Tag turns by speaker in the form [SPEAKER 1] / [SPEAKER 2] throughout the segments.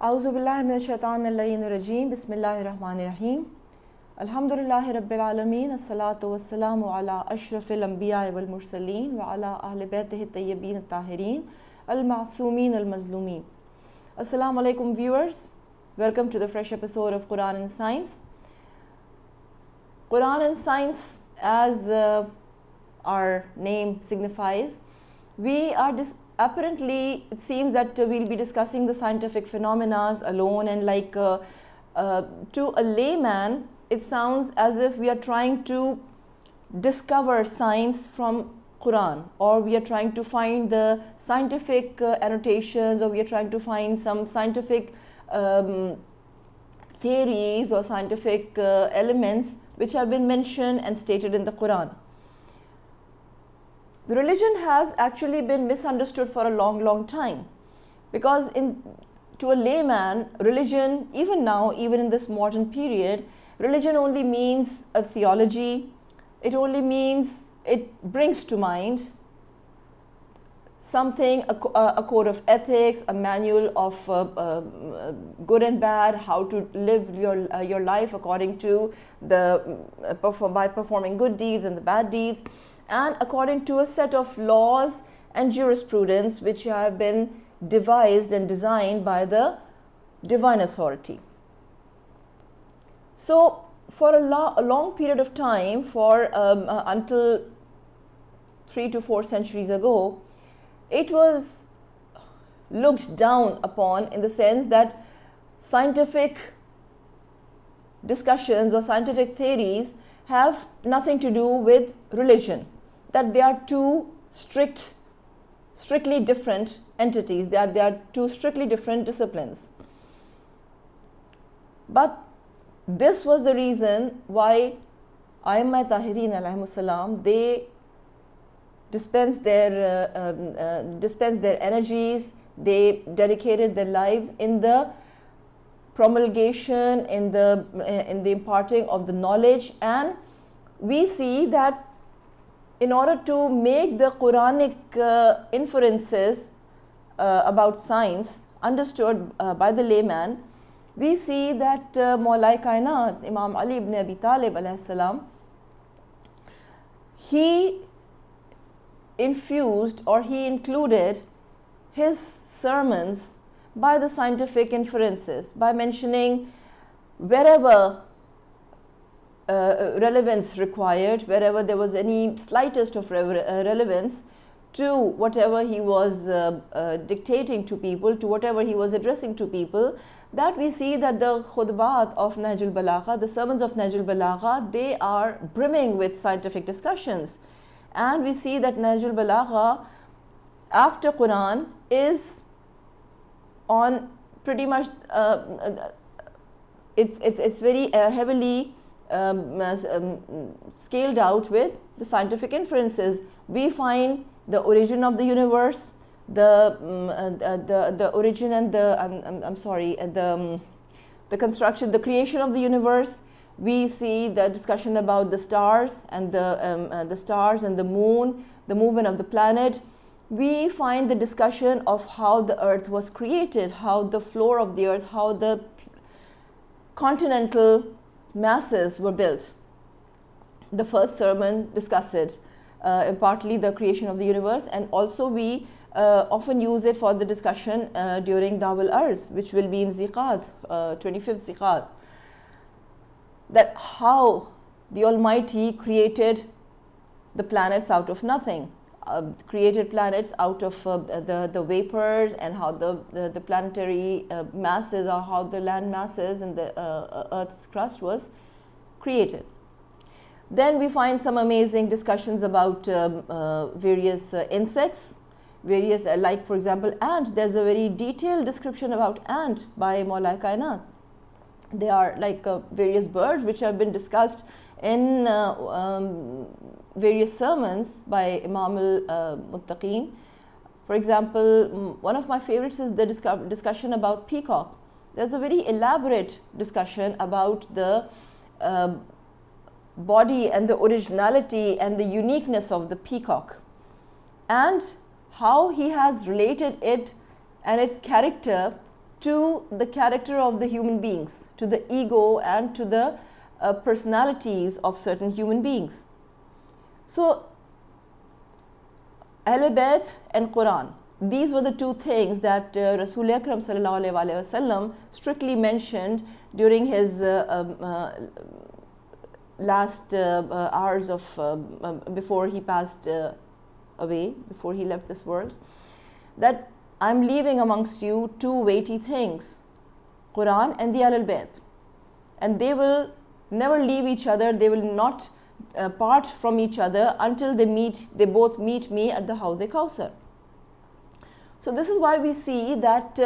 [SPEAKER 1] A'udhu billahi minash shaitanir rajim. Bismillahir rahmanir rahim. Alhamdulillahi rabbil alameen. As-salatu was-salamu ala ashrafil anbiya wal mursaleen wa ala ahli baytihi at-tayyibin at-tahirin al-ma'soomin al-mazloomin. Assalamu alaikum viewers. Welcome to the fresh episode of Quran and Science. Quran and Science, as our name signifies, we are apparently it seems that we'll be discussing the scientific phenomena alone, and to a layman it sounds as if we are trying to discover science from Quran, or we are trying to find the scientific annotations, or we are trying to find some scientific theories or scientific elements which have been mentioned and stated in the Quran. The religion has actually been misunderstood for a long time, because to a layman, religion, even now, even in this modern period, religion only means a theology. It only means, it brings to mind something, a code of ethics, a manual of good and bad, how to live your life according to by performing good deeds and the bad deeds, and according to a set of laws and jurisprudence which have been devised and designed by the divine authority. So for a long period of time, until 3 to 4 centuries ago, it was looked down upon, in the sense that scientific discussions or scientific theories have nothing to do with religion, that they are two strictly different entities, they are two strictly different disciplines. But this was the reason why Aimma Tahirin alayhimus salam, they dispense their energies, they dedicated their lives in the promulgation, in the imparting of the knowledge. And we see that in order to make the Quranic inferences about science understood by the layman, we see that Maulai Kainat, Imam Ali ibn Abi Talib alayhi salam, he infused, or he included his sermons by the scientific inferences, by mentioning wherever relevance required, wherever there was any slightest of relevance to whatever he was dictating to people, to whatever he was addressing to people, that we see that the khutbat of Nahjul Balagha, the sermons of Nahjul Balagha, they are brimming with scientific discussions. And we see that Nahjul Balagha, after Quran, is on pretty much, it's very heavily scaled out with the scientific inferences. We find the origin of the universe, the origin and the construction, the creation of the universe. We see the discussion about the stars and the moon, the movement of the planet. We find the discussion of how the earth was created, how the floor of the earth, how the continental masses were built. The first sermon discusses partly the creation of the universe, and also we often use it for the discussion during Dawul Arz, which will be in Ziqad, 25th Ziqad, that how the Almighty created the planets out of nothing, created planets out of the vapors, and how the planetary masses, or how the land masses and the Earth's crust was created. Then we find some amazing discussions about various insects, like for example ant. There's a very detailed description about ant by Maulai Kainat. They are like various birds which have been discussed in various sermons by Imam al-Muttaqeen. For example, one of my favorites is the discussion about peacock. There's a very elaborate discussion about the body and the originality and the uniqueness of the peacock, and how he has related it and its character to the character of the human beings, to the ego and to the personalities of certain human beings. So Ahl Bayt and Quran, these were the two things that Rasul Akram sallallahu alaihi wasallam strictly mentioned during his last hours of before he passed away, before he left this world, that I'm leaving amongst you two weighty things, Quran and the Ahl Bayt, and they will never leave each other, they will not part from each other until they both meet me at the Hawd-e-Kawthar. So this is why we see that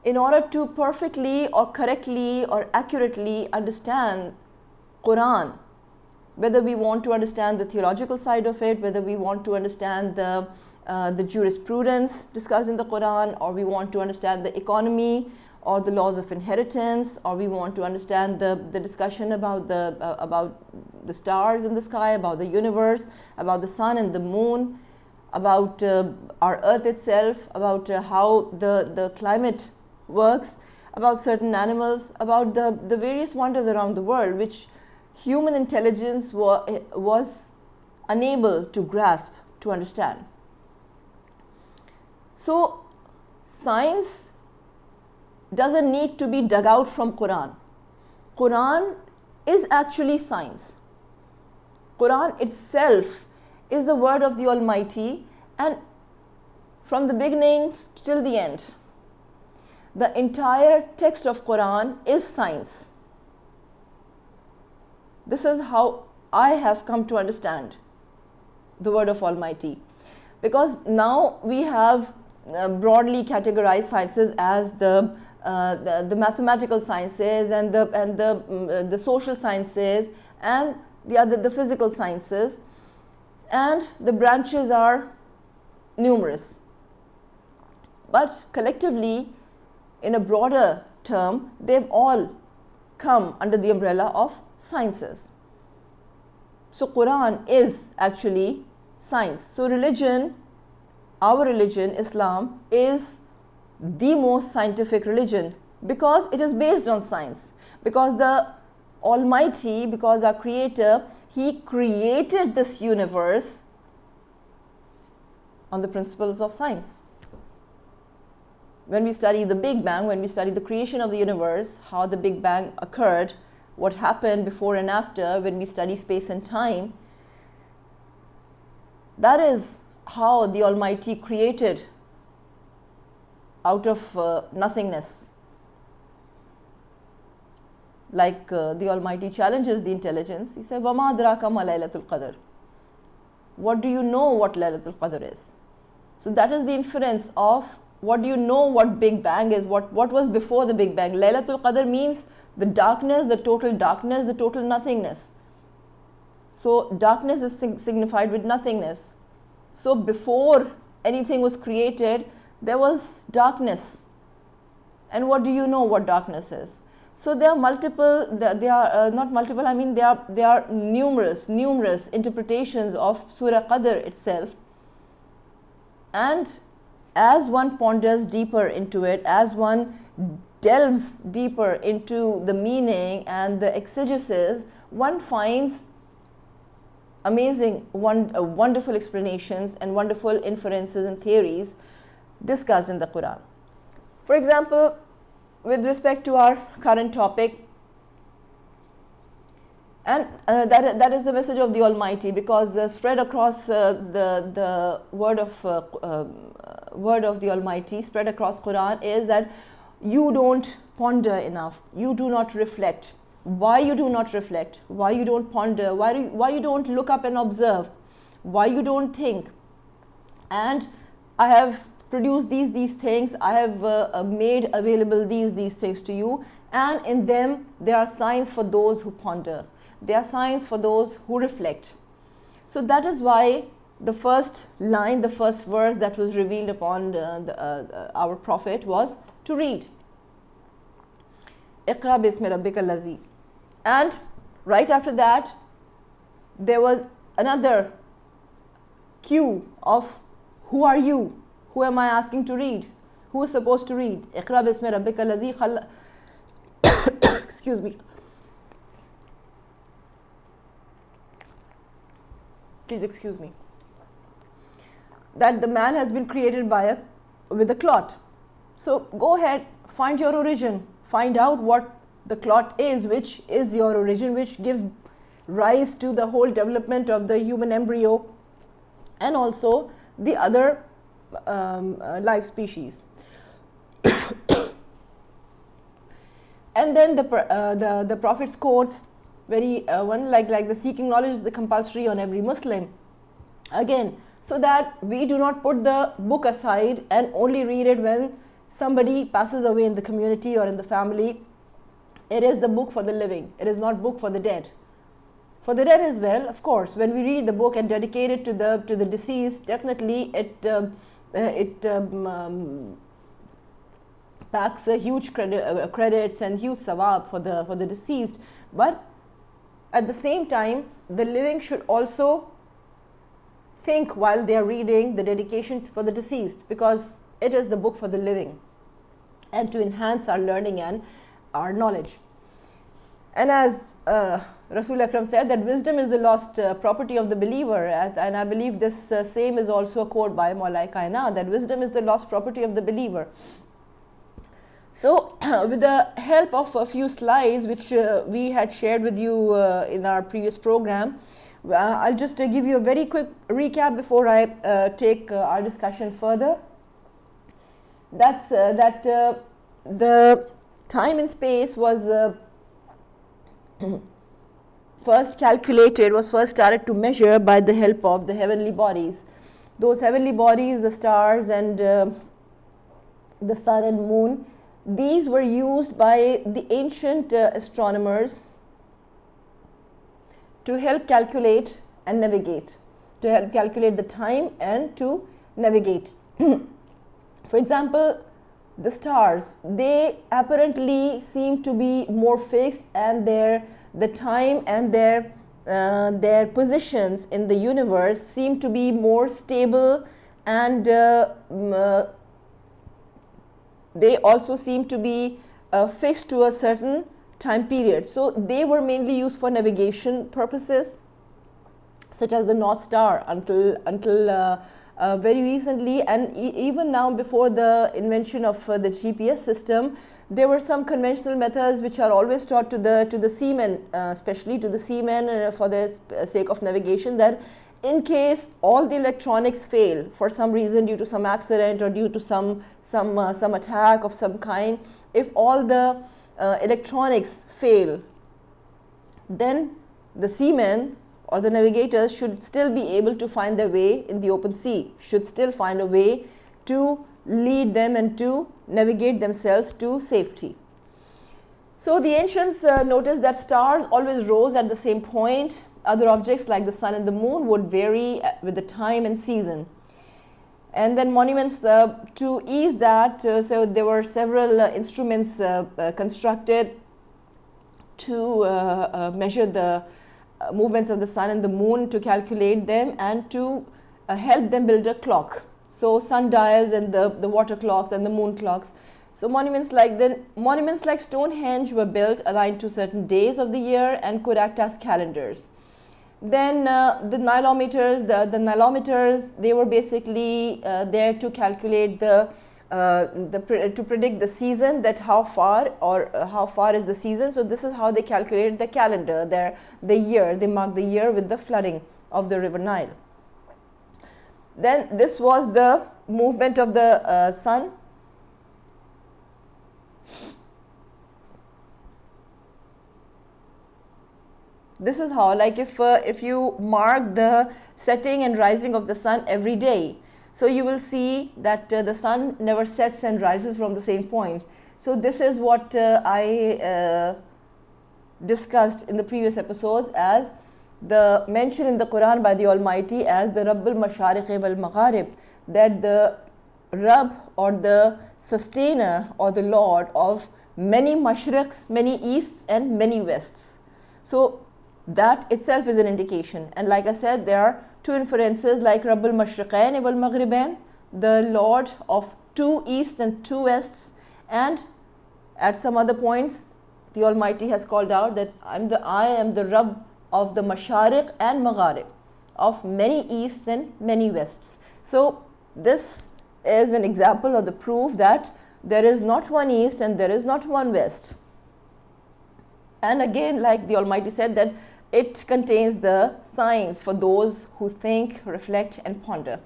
[SPEAKER 1] in order to perfectly or correctly or accurately understand Quran, whether we want to understand the theological side of it, whether we want to understand the jurisprudence discussed in the Quran, or we want to understand the economy or the laws of inheritance, or we want to understand the discussion about the stars in the sky, about the universe, about the sun and the moon, about our earth itself, about how the climate works, about certain animals, about the various wonders around the world which human intelligence was unable to grasp, to understand. So science doesn't need to be dug out from Quran. Quran is actually science. Quran itself is the word of the Almighty, and from the beginning till the end, the entire text of Quran is science. This is how I have come to understand the word of Almighty, because now we have broadly categorized sciences as the mathematical sciences and the social sciences and the physical sciences, and the branches are numerous. But collectively, in a broader term, they've all come under the umbrella of sciences. So Quran is actually science. So religion, our religion, Islam, is the most scientific religion because it is based on science, because the Almighty, because our Creator, He created this universe on the principles of science. When we study the Big Bang, when we study the creation of the universe, how the Big Bang occurred, what happened before and after, when we study space and time, that is how the Almighty created out of nothingness. Like the Almighty challenges the intelligence. He said, وَمَا أَدْرَاكَ مَا لَيْلَةُ الْقَدْرِ. What do you know what Laylatul Qadr is? So that is the inference of what do you know what Big Bang is, what was before the Big Bang. Laylatul Qadr means the darkness, the total nothingness. So darkness is signified with nothingness. So before anything was created, there was darkness. And what do you know what darkness is? So there are multiple, they are not multiple, I mean there are numerous interpretations of Surah Qadr itself. And as one ponders deeper into it, as one delves deeper into the meaning and the exegesis, one finds amazing, wonderful explanations and wonderful inferences and theories discussed in the Quran. For example, with respect to our current topic, and that is the message of the Almighty, because spread across the word of the Almighty, spread across Quran, is that you don't ponder enough, you do not reflect. Why you do not reflect? Why you don't ponder? Why you don't look up and observe? Why you don't think? And I have produced these things, I have made available these things to you, and in them there are signs for those who ponder. There are signs for those who reflect. So that is why the first line, the first verse that was revealed upon our Prophet was to read. Iqra bismi rabbika allazi. And right after that, there was another cue of who are you? Who am I asking to read? Who is supposed to read? Iqra bismi rabbika allazi khalaq. Excuse me. Please excuse me. That the man has been created with a clot. So go ahead, find your origin, find out what the clot is, which is your origin, which gives rise to the whole development of the human embryo and also the other life species. And then the Prophet's quotes, very one like the seeking knowledge is the compulsory on every Muslim. Again, so that we do not put the book aside and only read it when somebody passes away in the community or in the family. It is the book for the living. It is not book for the dead. For the dead as well, of course, when we read the book and dedicate it to the deceased, definitely it packs a huge credits and huge sawab for the deceased. But at the same time, the living should also think while they are reading the dedication for the deceased, because it is the book for the living and to enhance our learning and our knowledge. And as Rasul Akram said, that wisdom is the lost property of the believer, and I believe this same is also a quote by Maulai Kainat, that wisdom is the lost property of the believer. So with the help of a few slides which we had shared with you in our previous program, I'll just give you a very quick recap before I take our discussion further. That's that the time and space was first started to measure by the help of the heavenly bodies. Those heavenly bodies, the stars and the sun and moon, these were used by the ancient astronomers to help calculate and navigate, to help calculate the time and to navigate. For example, the stars, they apparently seem to be more fixed, and the time and their positions in the universe seem to be more stable, and they also seem to be fixed to a certain time period. So they were mainly used for navigation purposes, such as the North Star until very recently, and even now, before the invention of the GPS system, there were some conventional methods which are always taught to the seamen, especially to the seamen for the sake of navigation, that in case all the electronics fail for some reason, due to some accident or due to some attack of some kind, if all the electronics fail, then the seamen or the navigators should still be able to find their way in the open sea, should still find a way to lead them and to navigate themselves to safety. So the ancients noticed that stars always rose at the same point. Other objects like the sun and the moon would vary with the time and season. And then monuments to ease that, so there were several instruments constructed to measure the movements of the sun and the moon, to calculate them and to help them build a clock. So sundials and the water clocks and the moon clocks. So monuments like Stonehenge were built aligned to certain days of the year and could act as calendars. Then the nilometers, they were basically there to calculate to predict the season, that how far is the season. So this is how they calculated the calendar, the year. They marked the year with the flooding of the river Nile. Then this was the movement of the sun. This is how, like if you mark the setting and rising of the sun every day, so you will see that the sun never sets and rises from the same point. So this is what I discussed in the previous episodes as the mention in the Quran by the Almighty as the Rabbul Mashariq wal Magharib, that the Rabb or the sustainer or the Lord of many mashriqs, many easts and many wests. So that itself is an indication. And like I said, there are two inferences like Rabbul Mashriqain wal Maghribain, the Lord of 2 east and 2 wests, and at some other points the Almighty has called out that I am the Rabb of the Mashariq and Magharib, of many easts and many wests. So this is an example of the proof that there is not one east and there is not one west. And again, like the Almighty said, that it contains the signs for those who think, reflect and ponder.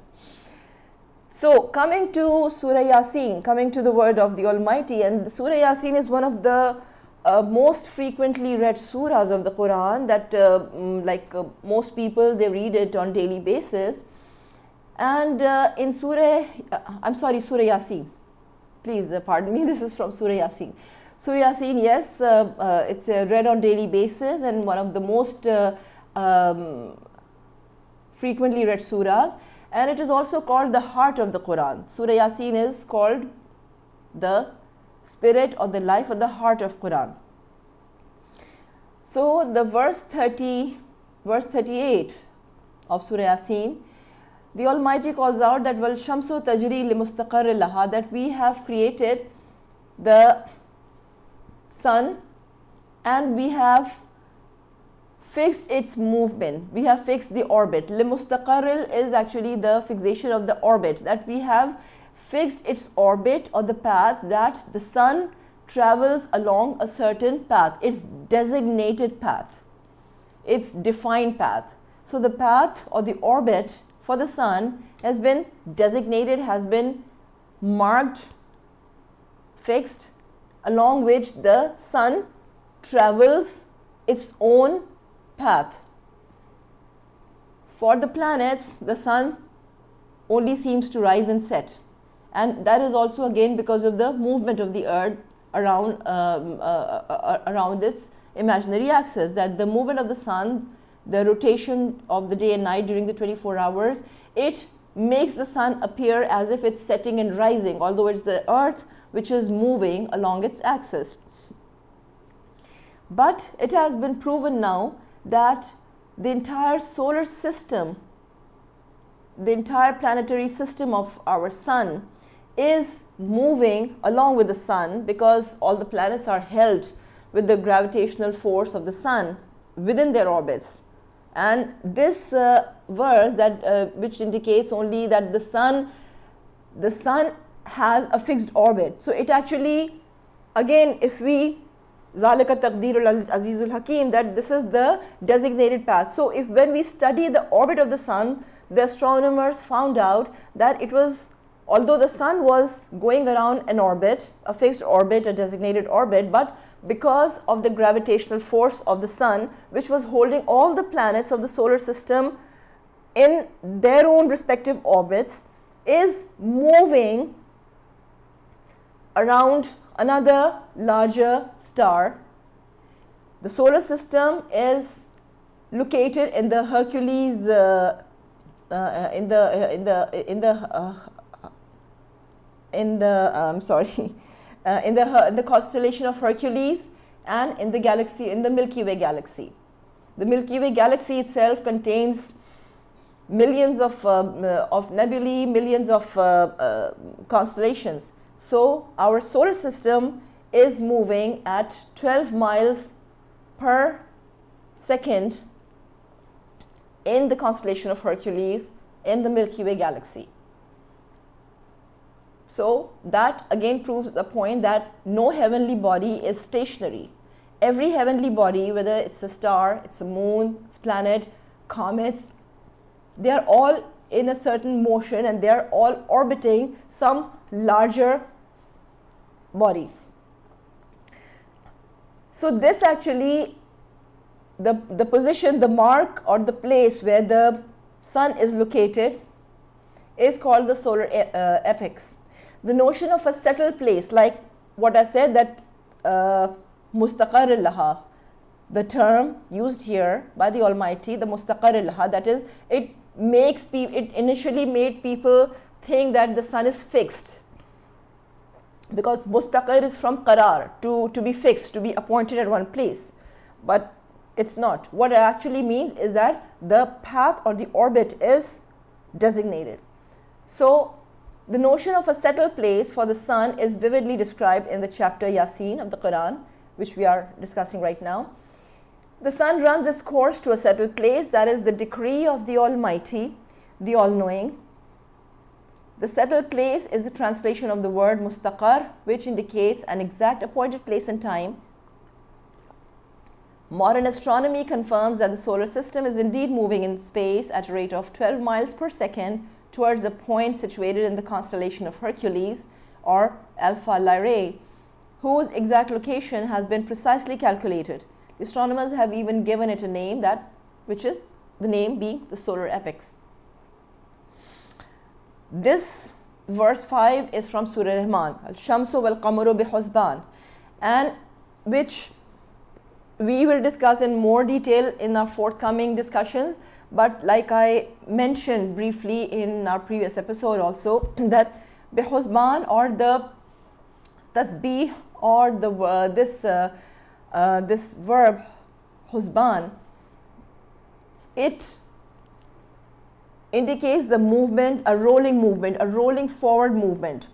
[SPEAKER 1] So coming to Surah Yasin, coming to the word of the Almighty, and Surah Yasin is one of the most frequently read surahs of the Quran, that most people, they read it on daily basis. And in Surah Yasin, please pardon me, this is from Surah Yasin. Surah Yasin, yes, it's read on daily basis and one of the most frequently read surahs, and it is also called the heart of the Quran. Surah Yasin is called the spirit or the life or the heart of Quran. So the verse 38 of Surah Yasin, the Almighty calls out that wal shamsu tajri li mustaqarrin laha, that we have created the sun and we have fixed its movement, we have fixed the orbit. Li mustaqarril is actually the fixation of the orbit, that we have fixed its orbit or the path, that the sun travels along a certain path, its designated path, its defined path. So the path or the orbit for the sun has been designated, has been marked, fixed, along which the sun travels its own path. For the planets, the sun only seems to rise and set, and that is also again because of the movement of the earth around its imaginary axis, that the movement of the sun, the rotation of the day and night during the 24 hours, it makes the sun appear as if it's setting and rising, although it's the earth which is moving along its axis. But it has been proven now that the entire solar system, the entire planetary system of our sun is moving along with the sun, because all the planets are held with the gravitational force of the sun within their orbits. And this verse that which indicates only that the sun has a fixed orbit. So it actually, again, if we Zalika Taqdeerul Azizul Hakim, that this is the designated path. So if when we study the orbit of the sun, the astronomers found out that it was, although the sun was going around an orbit, a fixed orbit, a designated orbit, but because of the gravitational force of the sun, which was holding all the planets of the solar system in their own respective orbits, is moving around another larger star. The solar system is located in the Hercules, in the constellation of Hercules, and in the galaxy, in the Milky Way galaxy. The Milky Way galaxy itself contains millions of nebulae, millions of constellations. So our solar system is moving at 12 miles per second in the constellation of Hercules in the Milky Way galaxy. So that again proves the point that no heavenly body is stationary. Every heavenly body, whether it's a star, it's a moon, it's planet, comets, they are all in a certain motion and they are all orbiting some larger body. So this actually, the position, the mark or the place where the sun is located is called the solar apex. The notion of a settled place, like what I said, that mustaqarr laha, the term used here by the Almighty, the mustaqarr laha, that is, it initially made people think that the sun is fixed, because mustaqarr is from qarar, to be fixed, to be appointed at one place, but it's not. What it actually means is that the path or the orbit is designated. So The notion of a settled place for the sun is vividly described in the chapter Yasin of the Quran, which we are discussing right now. The sun runs its course to a settled place, that is the decree of the Almighty, the All-Knowing. The settled place is the translation of the word mustaqar, which indicates an exact appointed place and time. Modern astronomy confirms that the solar system is indeed moving in space at a rate of 12 miles per second towards a point situated in the constellation of Hercules, or Alpha Lyrae, whose exact location has been precisely calculated. The astronomers have even given it a name, which is the name being the solar epochs. This verse 5 is from Surah Rahman, Al-Shamsu wal-Qamaru bi-Husban, and which we will discuss in more detail in our forthcoming discussions. But like I mentioned briefly in our previous episode also, that bi-Husban, or the tasbih, or the this verb husban, it indicates the movement, a rolling forward movement.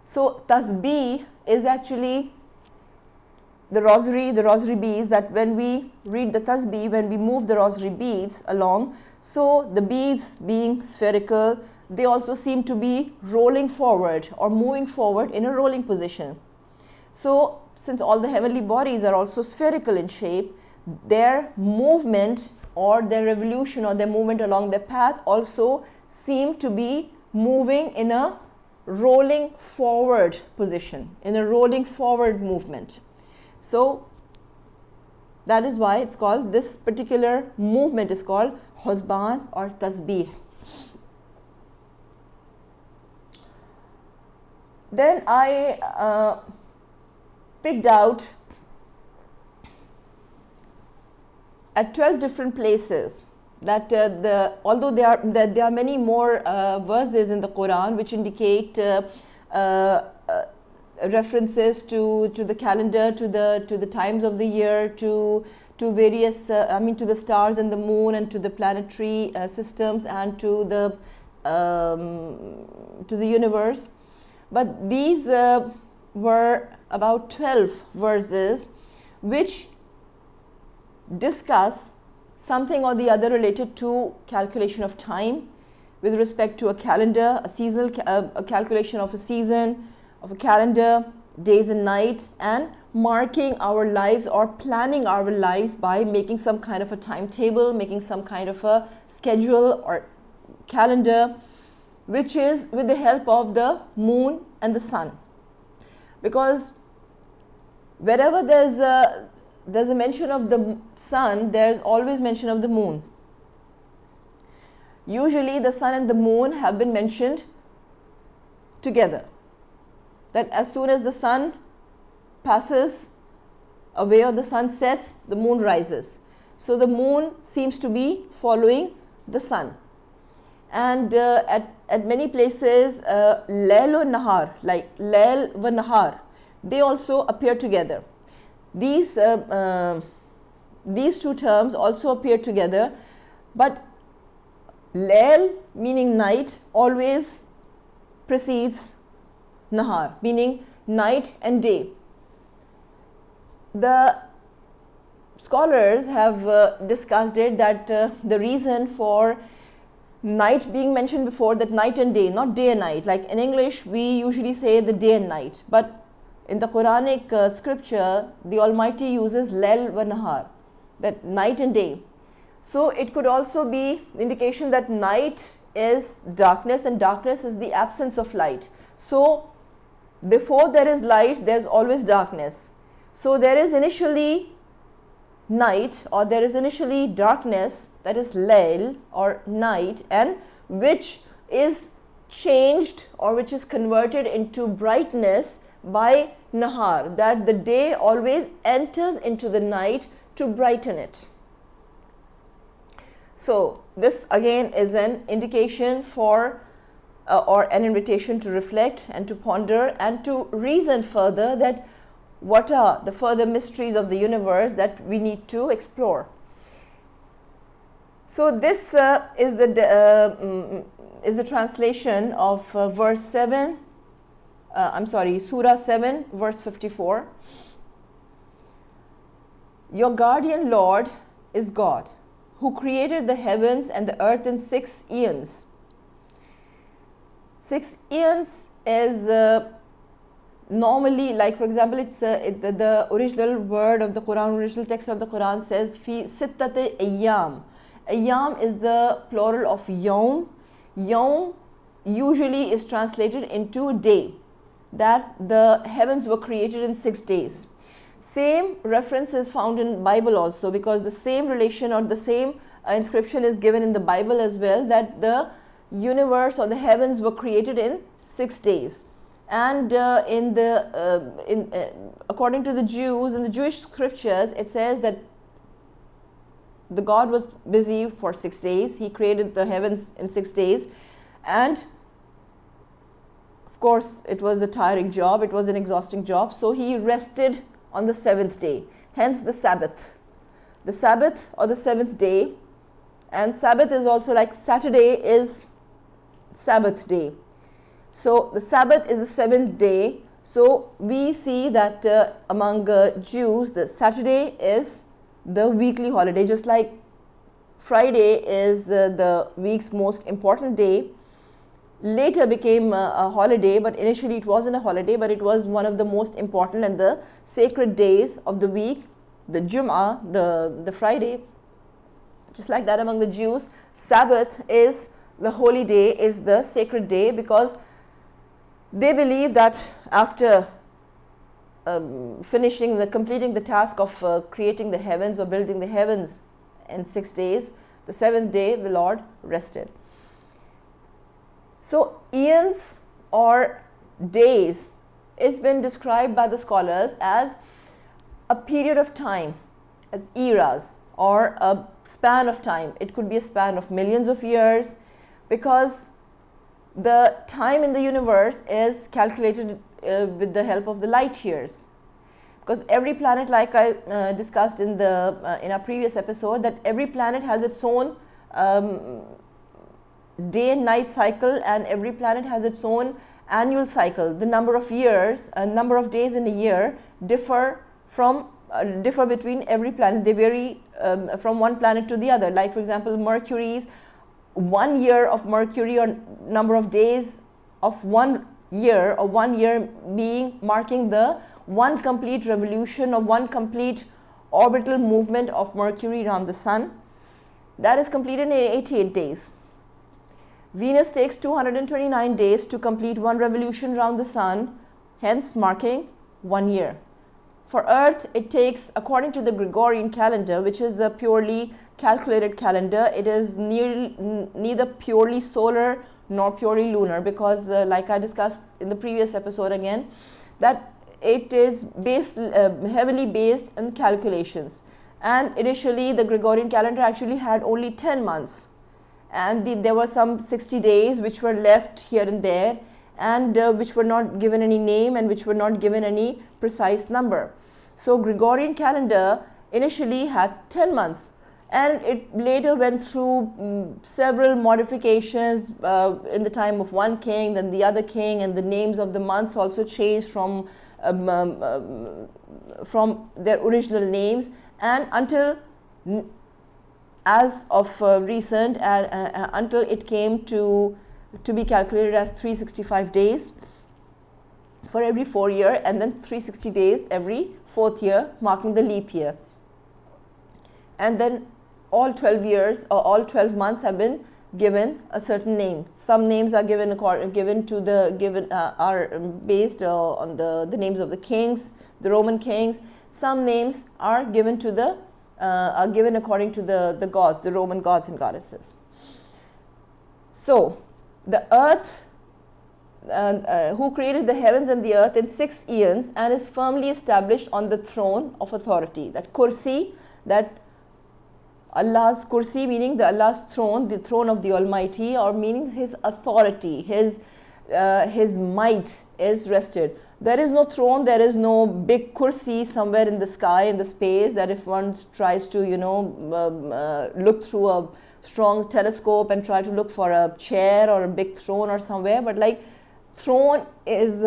[SPEAKER 1] So tasbih is actually the rosary beads, that when we read the tasbih, when we move the rosary beads along, so the beads being spherical, they also seem to be rolling forward or moving forward in a rolling position. So since all the heavenly bodies are also spherical in shape, their movement or their revolution or their movement along their path also seem to be moving in a rolling forward position, in a rolling forward movement. So that is why it's called, this particular movement is called husban or tasbih. Then I picked out at 12 different places that although there are many more verses in the Quran which indicate references to the calendar, to the times of the year, to various to the stars and the moon, and to the planetary systems, and to the universe. But these were about 12 verses which discuss something or the other related to calculation of time with respect to a calendar, a seasonal a calculation of a season, of a calendar, days and night, and marking our lives or planning our lives by making some kind of a timetable, making some kind of a schedule or calendar, which is with the help of the moon and the sun. Because wherever there's a mention of the sun, there's always mention of the moon. Usually the sun and the moon have been mentioned together, that as soon as the sun passes away or the sun sets, the moon rises. So the moon seems to be following the sun. And at many places, Lail wa Nahar, like Lail wa Nahar, they also appear together. These two terms also appear together, but Lail, meaning night, always precedes Nahar, meaning night and day. The scholars have discussed it, that the reason for night being mentioned before, that night and day, not day and night. Like in English, we usually say the day and night, but in the Quranic scripture, the Almighty uses Lail wa Nahar, that night and day. So it could also be indication that night is darkness and darkness is the absence of light. So before there is light, there is always darkness. So there is initially night, or there is initially darkness, that is Lail or night, and which is changed or which is converted into brightness by Nahar, that the day always enters into the night to brighten it. So this again is an indication for or an invitation to reflect and to ponder and to reason further, that what are the further mysteries of the universe that we need to explore. So this is the translation of verse 7, Surah 7, verse 54. Your guardian Lord is God, who created the heavens and the earth in 6 eons. 6 eons is normally, like for example, it's the original word of the Quran, original text of the Quran says fi sittati ayyam. Ayyam is the plural of yawm. Yawm usually is translated into day, that the heavens were created in 6 days. Same reference is found in Bible also, because the same relation or the same inscription is given in the Bible as well, that the universe or the heavens were created in 6 days. And according to the Jews, in the Jewish scriptures, it says that the God was busy for 6 days. He created the heavens in 6 days, and of course it was a tiring job, it was an exhausting job, so he rested on the 7th day, hence the Sabbath. The Sabbath or the 7th day, and Sabbath is also like Saturday is Sabbath day. So the Sabbath is the 7th day. So we see that among Jews, the Saturday is the weekly holiday, just like Friday is the week's most important day. Later became a holiday, but initially it wasn't a holiday, but it was one of the most important and the sacred days of the week, the Jum'ah, the Friday. Just like that among the Jews, Sabbath is the holy day, is the sacred day, because they believe that after completing the task of creating the heavens or building the heavens in 6 days, the 7th day the Lord rested. So eons or days, it's been described by the scholars as a period of time, as eras or a span of time. It could be a span of millions of years, because the time in the universe is calculated with the help of the light years. Because every planet, like I discussed in our previous episode, that every planet has its own day and night cycle, and every planet has its own annual cycle. The number of years, number of days in a year differ between every planet. They vary from one planet to the other. Like for example, Mercury's 1 year of Mercury, or number of days of 1 year, or 1 year being marking the one complete revolution or one complete orbital movement of Mercury around the Sun. That is completed in 88 days. Venus takes 229 days to complete one revolution around the Sun, hence marking 1 year. For Earth, it takes, according to the Gregorian calendar, which is a purely calculated calendar, it is neither purely solar nor purely lunar, because like I discussed in the previous episode again, that it is heavily based on calculations. And initially the Gregorian calendar actually had only 10 months, and there were some 60 days which were left here and there, and which were not given any name and which were not given any precise number. So Gregorian calendar initially had 10 months, and it later went through several modifications in the time of one king, then the other king, and the names of the months also changed from their original names, and until as of recent, until it came to be calculated as 365 days for every 4 year, and then 360 days every 4th year, marking the leap year. And then all 12 years or all 12 months have been given a certain name. Some names are given are based on the names of the kings, the Roman kings. Some names are given according to the gods, the Roman gods and goddesses. So the earth, who created the heavens and the earth in 6 eons, and is firmly established on the throne of authority. That kursi, that Allah's kursi, meaning Allah's throne, the throne of the Almighty, or meaning His authority, His might is rested. There is no throne, there is no big kursi somewhere in the sky, in the space, that if one tries to, look through a strong telescope and try to look for a chair or a big throne or somewhere. But like throne is,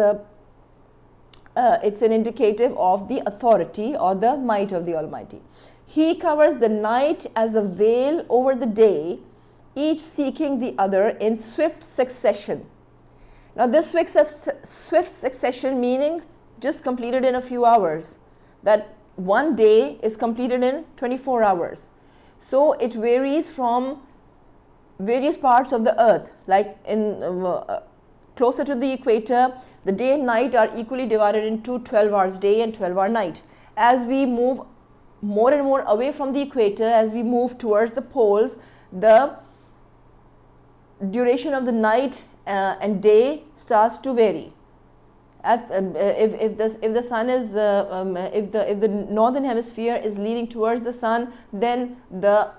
[SPEAKER 1] it's an indicative of the authority or the might of the Almighty. He covers the night as a veil over the day, each seeking the other in swift succession. Now this swift succession meaning just completed in a few hours, that one day is completed in 24 hours. So it varies from various parts of the earth, like in closer to the equator, the day and night are equally divided into 12 hours day and 12 hour night. As we move more and more away from the equator, as we move towards the poles, the duration of the night and day starts to vary. If the sun is if the northern hemisphere is leaning towards the sun, then the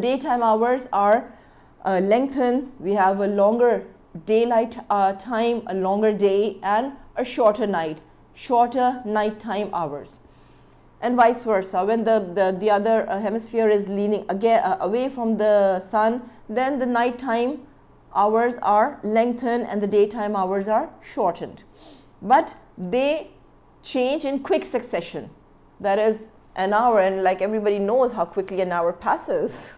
[SPEAKER 1] daytime hours are lengthened. We have a longer daylight time, a longer day, and a shorter nighttime hours. And vice versa, when the other hemisphere is leaning again away from the sun, then the nighttime hours are lengthened and the daytime hours are shortened. But they change in quick succession. That is an hour, and like everybody knows how quickly an hour passes.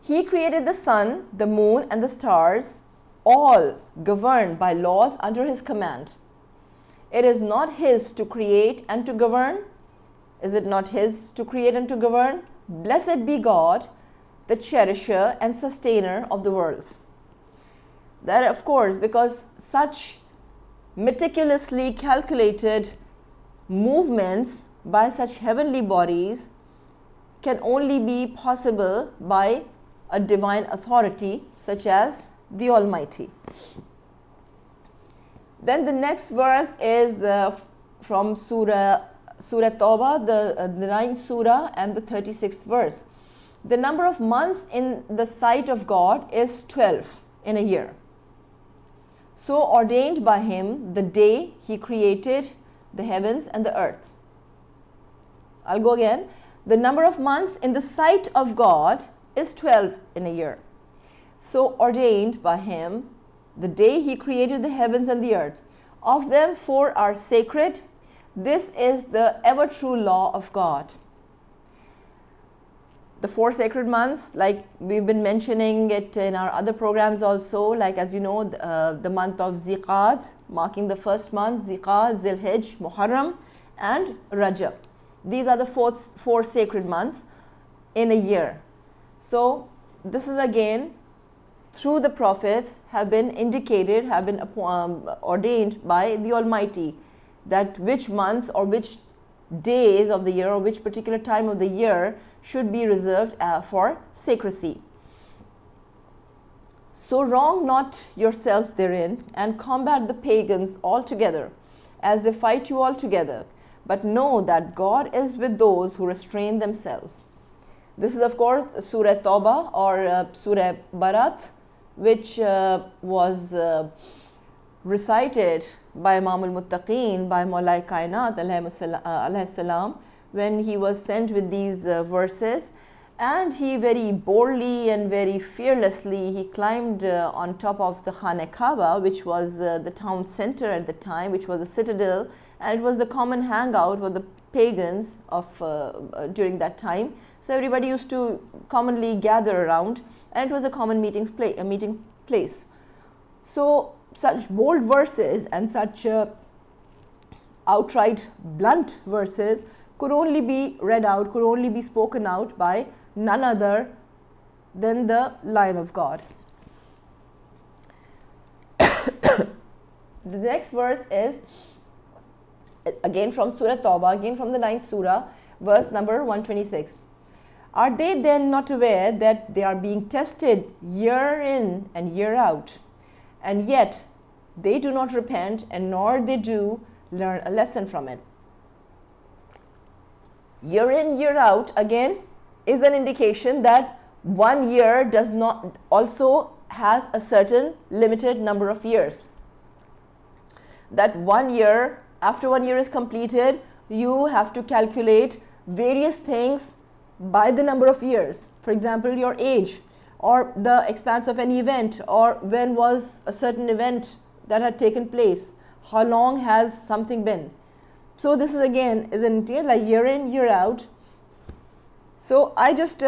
[SPEAKER 1] He created the sun, the moon, and the stars, all governed by laws under his command. It is not his to create and to govern. Is it not his to create and to govern? Blessed be God, the cherisher and sustainer of the worlds. That, of course, because such meticulously calculated movements by such heavenly bodies can only be possible by a divine authority such as the Almighty. Then the next verse is from Surah Tawbah, the 9th Surah and the 36th verse. The number of months in the sight of God is 12 in a year, so ordained by him the day he created the heavens and the earth. I'll go again. The number of months in the sight of God is 12 in a year, so ordained by him the day he created the heavens and the earth. Of them 4 are sacred. This is the ever true law of God. The 4 sacred months, like we've been mentioning it in our other programs also, like as you know, the month of Ziqad, marking the first month, Ziqad, Zilhijj, Muharram, and Rajab. These are the 4 sacred months in a year. So this is again through the prophets have been indicated, have been ordained by the Almighty, that which months or which days of the year or which particular time of the year should be reserved for secrecy. So wrong not yourselves therein, and combat the pagans altogether, as they fight you altogether. But know that God is with those who restrain themselves. This is of course Surah Tawbah or Surah Barat, which was recited by Imam al-Muttaqeen, by Mawlai Kainat alayhi salam, when he was sent with these verses, and he very boldly and very fearlessly he climbed on top of the Khane Kaaba, which was the town center at the time, which was a citadel, and it was the common hangout for the pagans of during that time. So everybody used to commonly gather around, and it was a common meeting place. So such bold verses and such outright blunt verses could only be read out, could only be spoken out by none other than the Lion of God. The next verse is again from Surah Tawbah, again from the 9th Surah, verse number 126. Are they then not aware that they are being tested year in and year out, and yet they do not repent, and nor they do learn a lesson from it? Year in, year out again is an indication that one year does not also has a certain limited number of years. That 1 year, after 1 year is completed, you have to calculate various things by the number of years. For example, your age, or the expanse of any event, or when was a certain event that had taken place, how long has something been. So this is again is an entail like year in, year out. So I just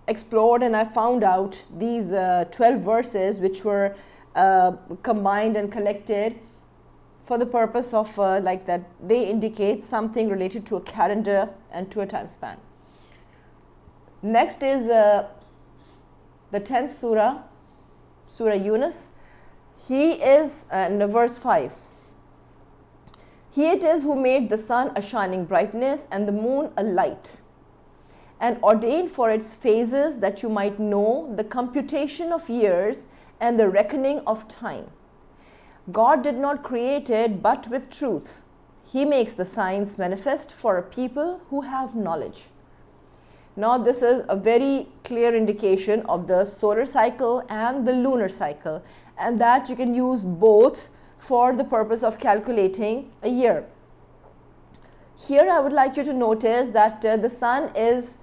[SPEAKER 1] explored and I found out these 12 verses which were combined and collected for the purpose of like that they indicate something related to a calendar and to a time span. Next is the 10th surah, Surah Yunus. He is in verse 5. He it is who made the sun a shining brightness and the moon a light, and ordained for its phases that you might know the computation of years and the reckoning of time. God did not create it but with truth. He makes the signs manifest for a people who have knowledge. Now this is a very clear indication of the solar cycle and the lunar cycle, and that you can use both for the purpose of calculating a year. Here I would like you to notice that the sun is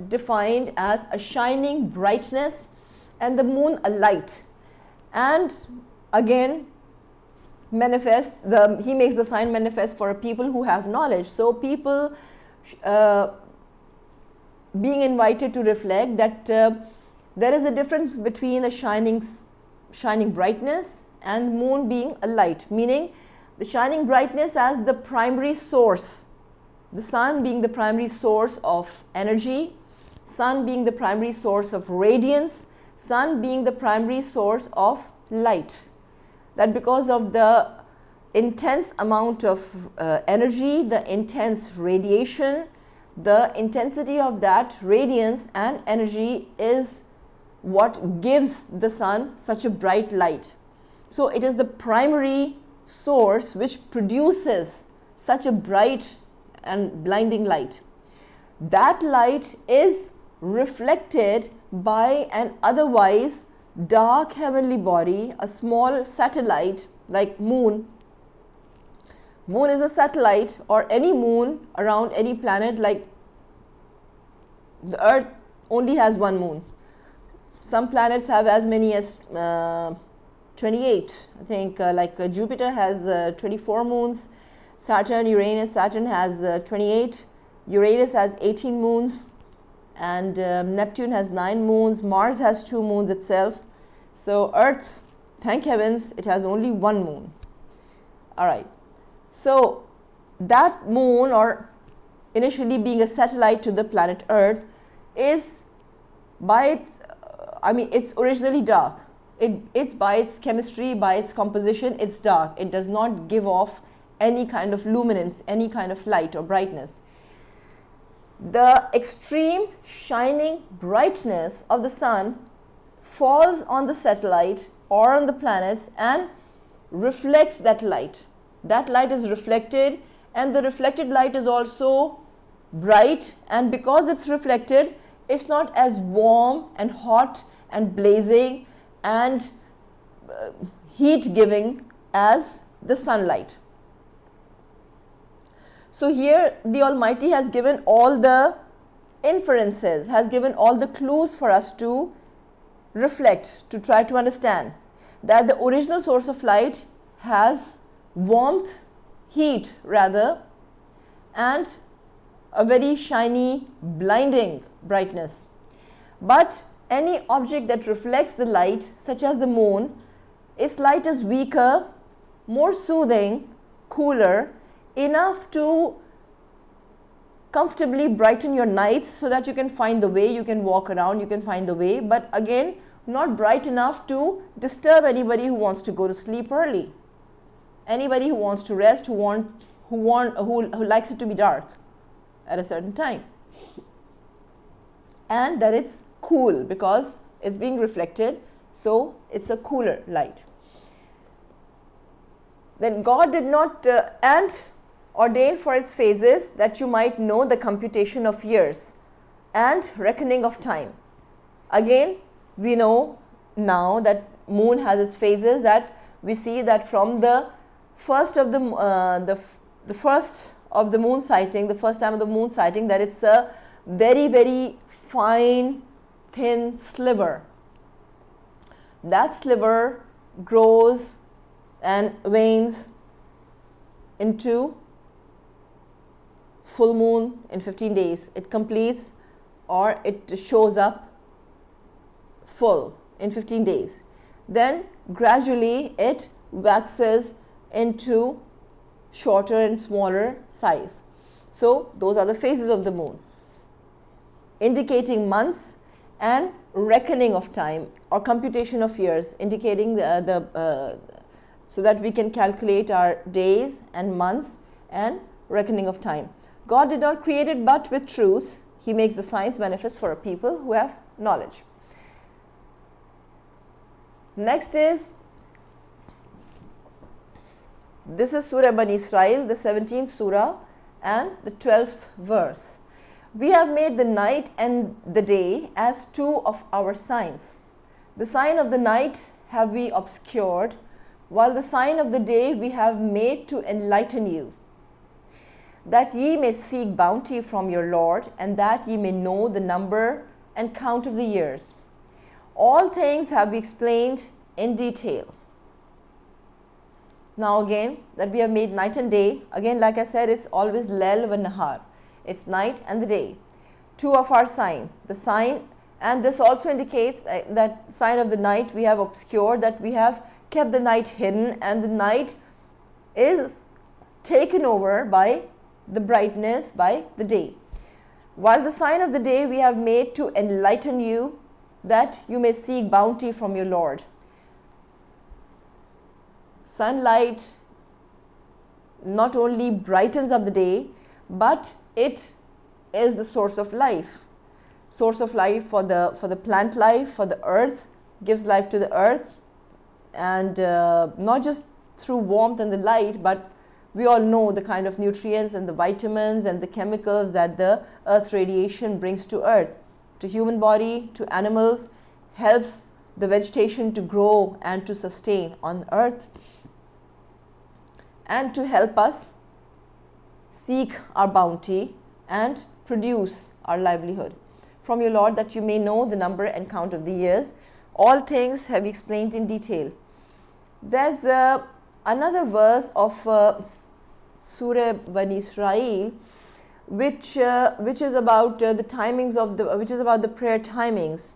[SPEAKER 1] defined as a shining brightness and the moon a light, and again manifests he makes the sign manifest for a people who have knowledge. So people being invited to reflect that there is a difference between a shining brightness and moon being a light, meaning the shining brightness as the primary source, the sun being the primary source of energy, sun being the primary source of radiance, sun being the primary source of light. That because of the intense amount of energy, the intense radiation, the intensity of that radiance and energy is what gives the sun such a bright light. So it is the primary source which produces such a bright and blinding light. That light is reflected by an otherwise dark heavenly body, a small satellite like moon. Moon is a satellite, or any moon around any planet, like the earth only has one moon. Some planets have as many as 28. I think Jupiter has 24 moons. Saturn has 28. Uranus has 18 moons, and Neptune has 9 moons. Mars has 2 moons itself. So Earth, thank heavens, it has only 1 moon. All right. So that moon, or initially being a satellite to the planet Earth, is by its it's originally dark. It's by its chemistry, by its composition, it's dark. It does not give off any kind of luminance, any kind of light or brightness. The extreme shining brightness of the sun falls on the satellite or on the planets and reflects that light. That light is reflected, and the reflected light is also bright, and because it's reflected, it's not as warm and hot and blazing and heat giving as the sunlight. So here the Almighty has given all the inferences, has given all the clues for us to reflect, to try to understand that the original source of light has warmth, heat rather, and a very shiny, blinding brightness. But any object that reflects the light, such as the moon, its light is weaker, more soothing, cooler, enough to comfortably brighten your nights so that you can find the way, you can walk around, you can find the way, but again not bright enough to disturb anybody who wants to go to sleep early, anybody who wants to rest, who likes it to be dark at a certain time, and that it's cool because it's being reflected, so it's a cooler light. Then God did not and ordained for its phases that you might know the computation of years and reckoning of time. Again, we know now that moon has its phases, that we see that from the first of the first of the moon sighting, the first time of the moon sighting, that it's a very, very fine, thin sliver. That sliver grows and wanes into full moon in 15 days. It completes, or it shows up full in 15 days. Then gradually it waxes into shorter and smaller size. So those are the phases of the moon, indicating months and reckoning of time or computation of years, indicating so that we can calculate our days and months and reckoning of time. God did not create it but with truth. He makes the signs manifest for a people who have knowledge. Next is, this is Surah Bani Israel, the 17th Surah and the 12th verse. We have made the night and the day as two of our signs. The sign of the night have we obscured, while the sign of the day we have made to enlighten you, that ye may seek bounty from your Lord, and that ye may know the number and count of the years. All things have we explained in detail. Now again, that we have made night and day, again like I said, it's always Lail wa Nahar. It's night and the day. Two of our sign, the sign, and this also indicates that sign of the night we have obscured, that we have kept the night hidden, and the night is taken over by the brightness, by the day. While the sign of the day we have made to enlighten you, that you may seek bounty from your Lord. Sunlight not only brightens up the day, but it is the source of life. Source of life for the plant life, for the earth, gives life to the earth, and not just through warmth and the light, but we all know the kind of nutrients and the vitamins and the chemicals that the earth radiation brings to earth, to human body, to animals, helps the vegetation to grow and to sustain on earth, and to help us seek our bounty and produce our livelihood. From your Lord, that you may know the number and count of the years. All things have explained in detail. There's another verse of Surah Bani Israel, which is about the timings of the prayer timings.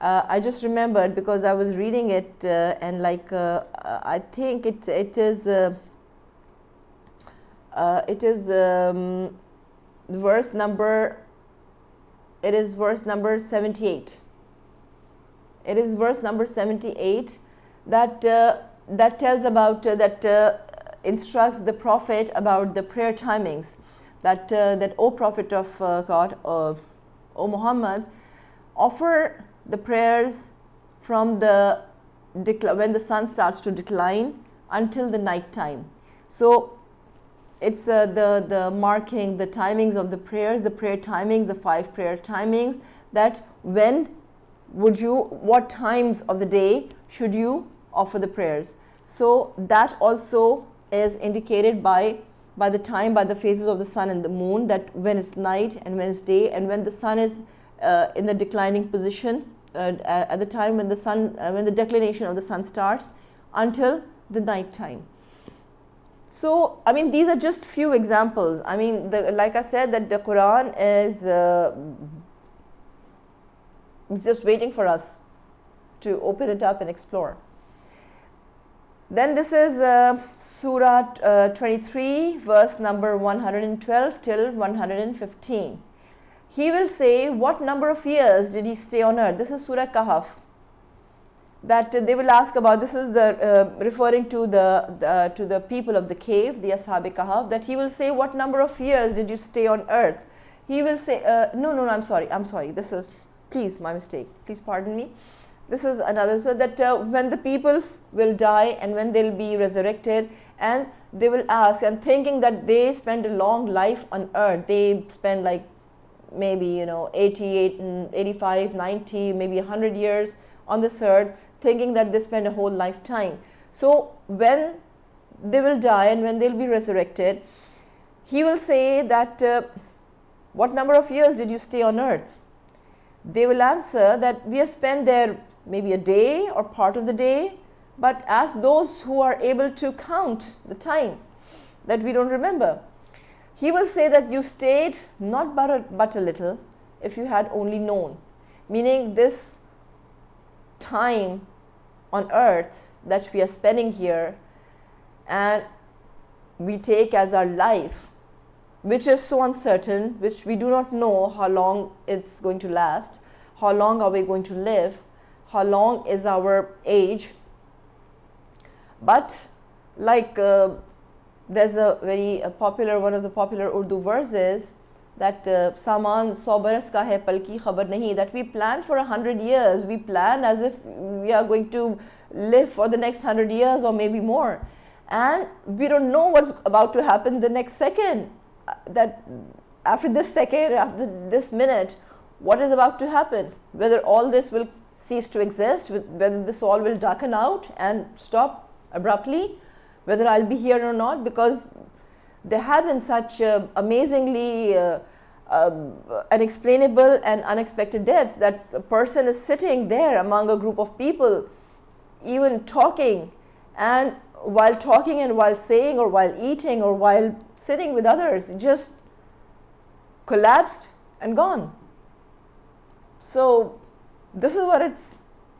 [SPEAKER 1] I just remembered because I was reading it and I think it is verse number 78. It is verse number 78 that tells about that instructs the Prophet about the prayer timings, that O Prophet of God, O Muhammad, offer the prayers from when the sun starts to decline until the night time. So it's the marking, the timings of the prayers, the prayer timings, the 5 prayer timings, that what times of the day should you offer the prayers. So that also is indicated by the phases of the sun and the moon, that when it's night and when it's day, and when the sun is in the declining position at the time when the declination of the sun starts until the night time. So, I mean, these are just few examples. I mean, like I said, that the Quran is just waiting for us to open it up and explore. Then this is Surah 23, verse number 112 till 115. He will say, what number of years did he stay on earth? This is Surah Kahf. That they will ask about. This is referring to the people of the cave, the Ashab-e Kahf. That he will say, what number of years did you stay on earth? He will say, no, I'm sorry. This is, please, my mistake. Please pardon me. This is another. So that when the people will die and when they'll be resurrected, and they will ask, and thinking that they spend a long life on earth, they spend like maybe 88 and 85, 90, maybe 100 years on this earth, thinking that they spend a whole lifetime. So when they will die and when they'll be resurrected, he will say that what number of years did you stay on earth? They will answer that we have spent there maybe a day or part of the day, but as those who are able to count the time that we don't remember. He will say that you stayed not but a little if you had only known, meaning this time on earth that we are spending here and we take as our life, which is so uncertain, which we do not know how long it's going to last, how long are we going to live, how long is our age. But like there's a very popular, one of the popular Urdu verses that Saman 100 baras ka hai pal ki khabar nahi, that we plan for 100 years, we plan as if we are going to live for the next 100 years or maybe more, and we don't know what's about to happen the next second, that after this second, after this minute, what is about to happen, whether all this will cease to exist, whether this all will darken out and stop abruptly, whether I'll be here or not, because there have been such amazingly unexplainable and unexpected deaths that a person is sitting there among a group of people, even talking, and while saying or while eating or while sitting with others, just collapsed and gone. So this is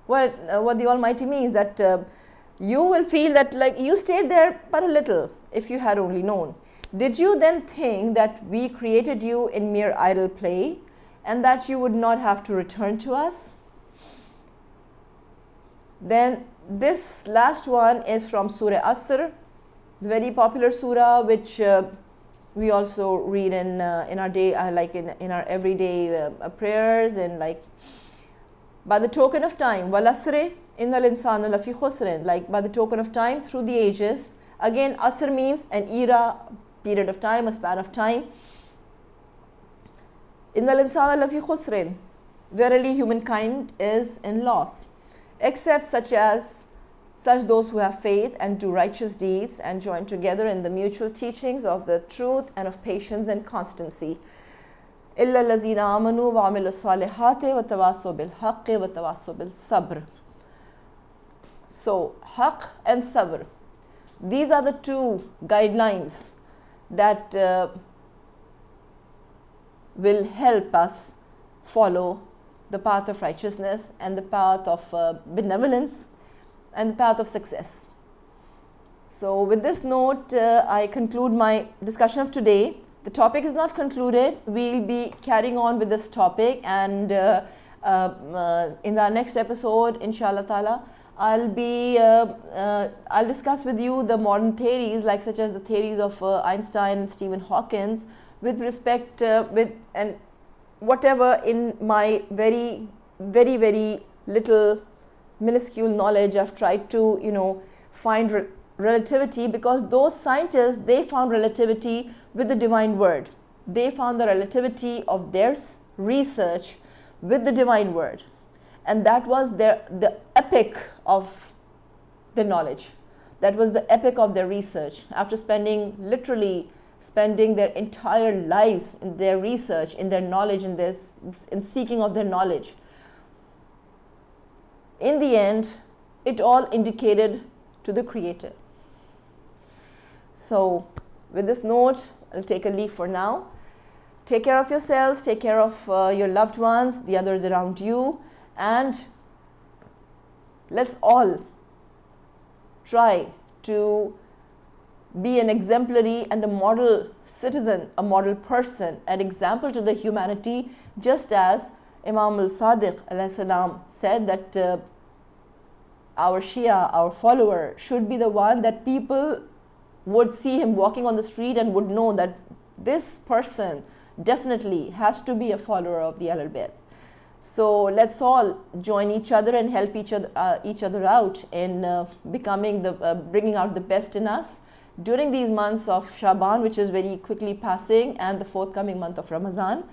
[SPEAKER 1] what the Almighty means, that you will feel that like you stayed there but a little if you had only known. Did you then think that we created you in mere idle play and that you would not have to return to us? Then this last one is from Surah Asr, the very popular surah which we also read in our day, like in our everyday prayers, and like by the token of time, wal asri innal insana lafi khusrin, like by the token of time through the ages. Again, asr means an era, period of time, a span of time. Innal insana lafi khusrin, verily humankind is in loss, except such those who have faith and do righteous deeds and join together in the mutual teachings of the truth and of patience and constancy. إِلَّا الَّذِينَ آمَنُوا وَعَمِلُوا الصَّالِحَاتِ وَتَوَاصَوْا بِالْحَقِّ وَتَوَاصَوْا بِالصَّبْرِ. So, haqq and sabr, these are the two guidelines that will help us follow the path of righteousness and the path of benevolence and the path of success. So with this note, I conclude my discussion of today. The topic is not concluded. We'll be carrying on with this topic, and in our next episode, inshallah ta'ala, I'll discuss with you the modern theories, like such as the theories of Einstein and Stephen Hawking, with respect and whatever in my very little minuscule knowledge I've tried to find relativity, because those scientists, they found relativity with the divine word. They found the relativity of their research with the divine word, and that was the epic of the knowledge. That was the epic of their research. After literally spending their entire lives in their research, in their knowledge, in seeking of their knowledge, in the end, it all indicated to the Creator. So with this note, I'll take a leave for now. Take care of yourselves, take care of your loved ones, the others around you, and let's all try to be an exemplary and a model citizen, a model person, an example to the humanity, just as Imam al-Sadiq alayhi salam said that our Shia, our follower, should be the one that people would see him walking on the street and would know that this person definitely has to be a follower of the Ahlul Bayt. So let's all join each other and help each other out in bringing out the best in us during these months of Shaban, which is very quickly passing, and the forthcoming month of Ramadan.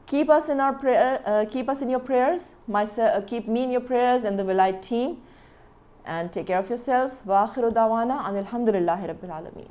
[SPEAKER 1] Keep us in our prayer. Keep us in your prayers. Keep me in your prayers and the Vilayat team. And take care of yourselves. Wa akhiru dawana anil hamdulillahi rabbil alameen.